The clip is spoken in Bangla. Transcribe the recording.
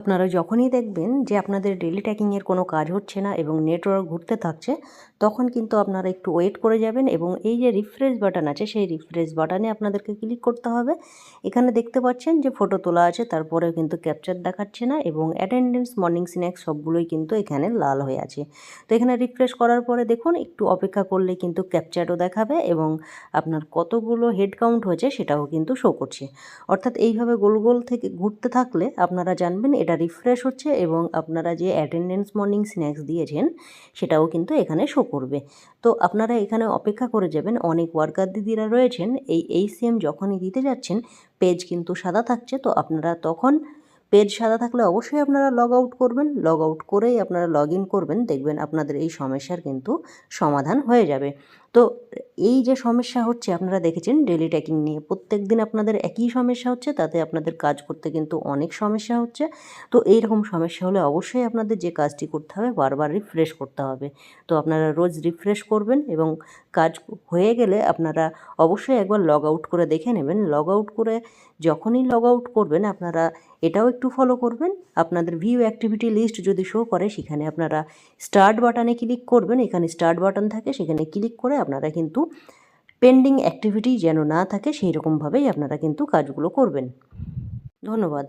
আপনারা যখনই দেখবেন যে আপনাদের ডেলি ট্র্যাকিংয়ের কোনো কাজ হচ্ছে না এবং নেটওয়ার্ক ঘুরতে থাকছে, তখন কিন্তু আপনারা একটু ওয়েট করে যাবেন এবং এই যে রিফ্রেশ বাটন আছে সেই রিফ্রেশ বাটনে আপনাদেরকে ক্লিক করতে হবে। এখানে দেখতে পাচ্ছেন যে ফটো তোলা আছে, তারপরেও কিন্তু ক্যাপচার দেখাচ্ছে না এবং অ্যাটেন্ডেন্স, মর্নিং স্ন্যাক্স সবগুলোই কিন্তু এখানে লাল হয়ে আছে। তো এখানে রিফ্রেশ করার পরে দেখুন একটু অপেক্ষা করলে কিন্তু ক্যাপচারও দেখাবে এবং আপনার কতগুলো হেড কাউন্ট হয়েছে সেটাও কিন্তু শো করছে। অর্থাৎ এইভাবে গোল গোল থেকে ঘুরতে থাকলে আপনারা জানবেন এটা রিফ্রেশ হচ্ছে এবং আপনারা যে অ্যাটেন্ডেন্স, মর্নিং স্ন্যাক্স দিয়েছেন সেটাও কিন্তু এখানে শো করবে। তো আপনারা এখানে অপেক্ষা করে যাবেন। অনেক ওয়ার্কার দিদিরা রয়েছেন এই এইচসিএম যখনই দিতে যাচ্ছেন পেজ কিন্তু সাদা থাকছে, তো আপনারা তখন পেজ সাদা থাকলে অবশ্যই আপনারা লগ আউট করবেন। লগ আউট করেই আপনারা লগ ইন করবেন, দেখবেন আপনাদের এই সমস্যার কিন্তু সমাধান হয়ে যাবে। তো এই যে সমস্যা হচ্ছে আপনারা দেখেছেন ডেলি ট্র্যাকিং নিয়ে প্রত্যেক দিন আপনাদের একই সমস্যা হচ্ছে, তাতে আপনাদের কাজ করতে কিন্তু অনেক সমস্যা হচ্ছে। তো এইরকম সমস্যা হলে অবশ্যই আপনাদের যে কাজটি করতে হবে বারবার রিফ্রেশ করতে হবে। তো আপনারা রোজ রিফ্রেশ করবেন এবং কাজ হয়ে গেলে আপনারা অবশ্যই একবার লগ আউট করে দেখে নেবেন। লগ আউট করে যখনই লগ আউট করবেন আপনারা এটাও একটু ফলো করবেন। আপনাদের ভিউ অ্যাক্টিভিটি লিস্ট যদি শো করে সেখানে আপনারা স্টার্ট বাটনে ক্লিক করবেন। এখানে স্টার্ট বাটন থাকে, সেখানে ক্লিক করে আপনারা কিন্তু পেন্ডিং অ্যাক্টিভিটি যেন না থাকে সেই রকমভাবেই আপনারা কিন্তু কাজগুলো করবেন। ধন্যবাদ।